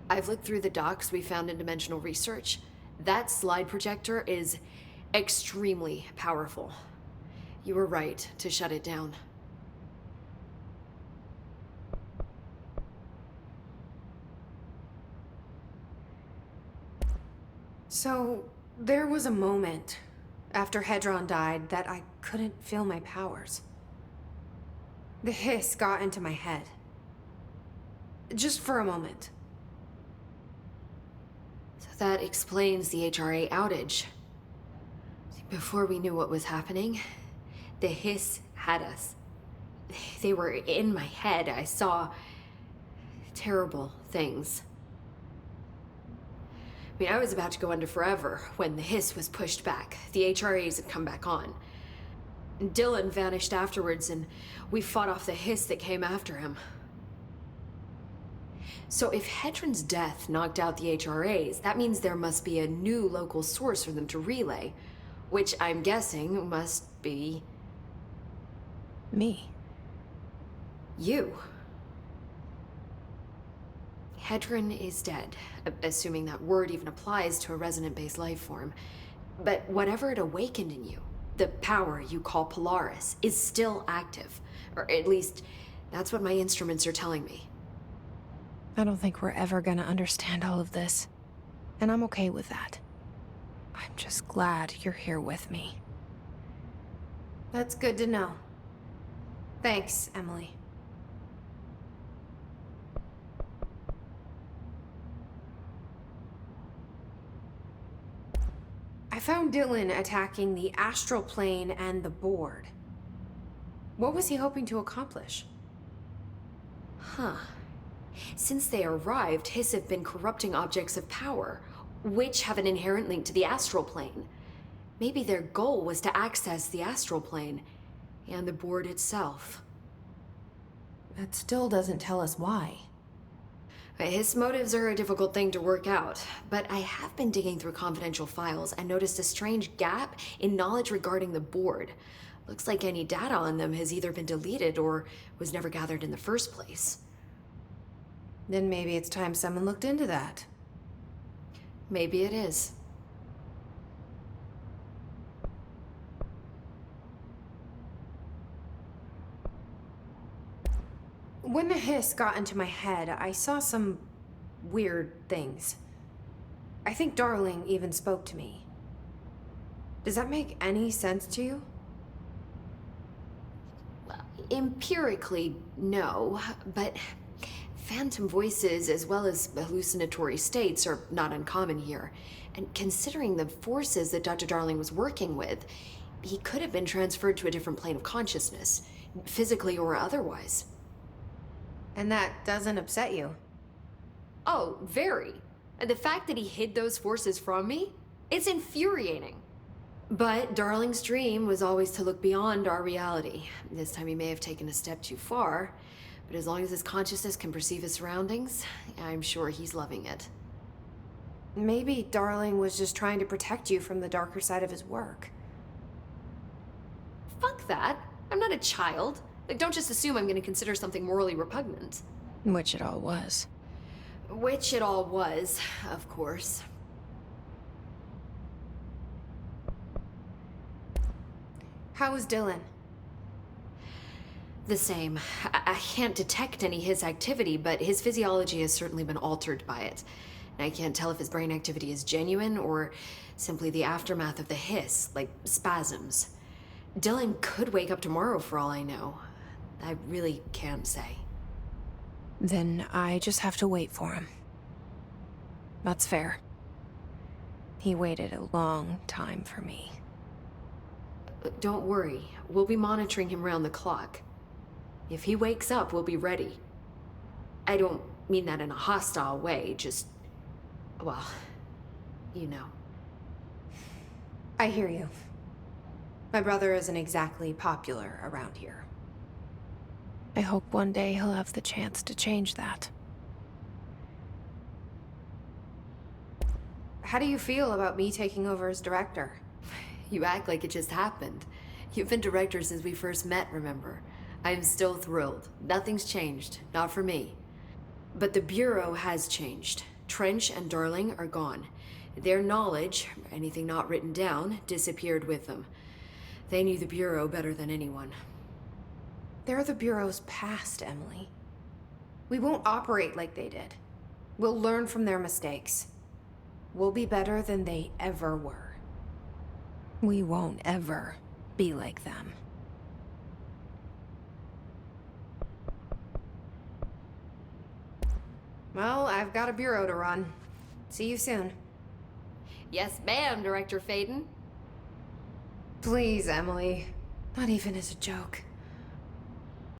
I've looked through the docs we found in Dimensional Research. That slide projector is extremely powerful. You were right to shut it down. So, there was a moment after Hedron died that I couldn't feel my powers. The hiss got into my head. Just for a moment. So that explains the HRA outage. Before we knew what was happening, the hiss had us. They were in my head. I saw terrible things. I mean, I was about to go under forever when the hiss was pushed back. The HRAs had come back on. Dylan vanished afterwards, and we fought off the hiss that came after him. So if Hedron's death knocked out the HRAs, that means there must be a new local source for them to relay, which I'm guessing must be... Me. you. Hedron is dead, assuming that word even applies to a resonant-based life form. But whatever it awakened in you, the power you call Polaris, is still active. Or at least, that's what my instruments are telling me. I don't think we're ever gonna understand all of this. And I'm okay with that. I'm just glad you're here with me. That's good to know. Thanks, Emily. I found Dylan attacking the astral plane and the board. What was he hoping to accomplish? Huh. Since they arrived, Hiss have been corrupting objects of power, which have an inherent link to the astral plane. Maybe their goal was to access the astral plane and the board itself. That still doesn't tell us why. His motives are a difficult thing to work out, but I have been digging through confidential files and noticed a strange gap in knowledge regarding the board. Looks like any data on them has either been deleted or was never gathered in the first place. Then maybe it's time someone looked into that. Maybe it is. When the hiss got into my head, I saw some weird things. I think Darling even spoke to me. Does that make any sense to you? Well, empirically, no, but phantom voices as well as hallucinatory states are not uncommon here. And considering the forces that Dr. Darling was working with, he could have been transferred to a different plane of consciousness, physically or otherwise. And that doesn't upset you? Oh, very. And the fact that he hid those forces from me, it's infuriating. But Darling's dream was always to look beyond our reality. This time he may have taken a step too far, but as long as his consciousness can perceive his surroundings, I'm sure he's loving it. Maybe Darling was just trying to protect you from the darker side of his work. Fuck that. I'm not a child. Like, don't just assume I'm gonna consider something morally repugnant. Which it all was. Which it all was, of course. How was Dylan? The same. I can't detect any his activity, but his physiology has certainly been altered by it. And I can't tell if his brain activity is genuine or simply the aftermath of the hiss, like spasms. Dylan could wake up tomorrow for all I know. I really can't say. Then I just have to wait for him. That's fair. He waited a long time for me. Don't worry. We'll be monitoring him round the clock. If he wakes up, we'll be ready. I don't mean that in a hostile way, just... well, you know. I hear you. My brother isn't exactly popular around here. I hope one day he'll have the chance to change that. How do you feel about me taking over as director? You act like it just happened. You've been director since we first met, remember? I'm still thrilled. Nothing's changed. Not for me. But the Bureau has changed. Trench and Darling are gone. Their knowledge, anything not written down, disappeared with them. They knew the Bureau better than anyone. They're the Bureau's past, Emily. We won't operate like they did. We'll learn from their mistakes. We'll be better than they ever were. We won't ever be like them. Well, I've got a bureau to run. See you soon. Yes, ma'am, Director Faden. Please, Emily. Not even as a joke.